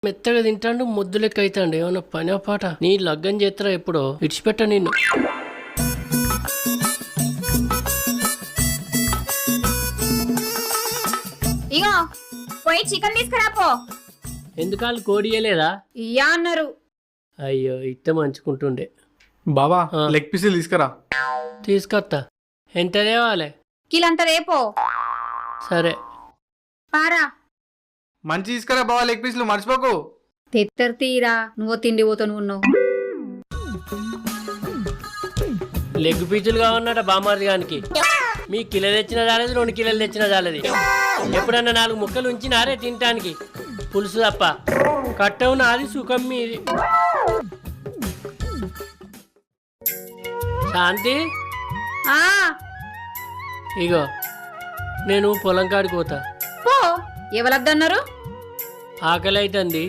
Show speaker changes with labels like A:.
A: మెత్తగా తింటాండు, ముద్దు లెక్క అవుతాండు. ఏమన్నా పని పాట? నీ లగ్గం చేస్తారా ఎప్పుడో? ఇడిచిపెట్ట నిన్ను.
B: ఇగో పోయి చికెన్ తీసుకురాపో.
A: ఎందుకాళ్ళు కోడి ఇయ్యలేదా?
B: ఇయ్యా అన్నారు.
A: అయ్యో, ఇత్తే మంచుకుంటుండే.
C: బావా లెగ్ పీసులు తీసుకురా.
A: తీసుకొస్తా. ఎంత తేవాలి?
B: కిలంతా రేపో.
A: సరే
B: పారా.
C: మంచి తీసుకురా బావా, లెగ్ పీసులు మర్చిపోకు.
B: తెత్తరు తీరా, నువ్వు తిండి పోతాను ఉన్నావు.
A: లెగ్ పీచులు కావన్నట బామార్ది గానికి. మీ కిలో తెచ్చినా చాలేదు, 2 కిలోలు తెచ్చినా చాలది. ఎప్పుడన్నా 4 ముక్కలు ఉంచినారే తినటానికి, పులుసు తప్ప. కట్టవు నాది, సుఖం మీది. శాంతి,
B: ఆ
A: ఇగో నేను పొలం కాడికి పోతా.
B: పో. ఎవరద్దన్నారు?
A: ఆకలి అవుతుంది.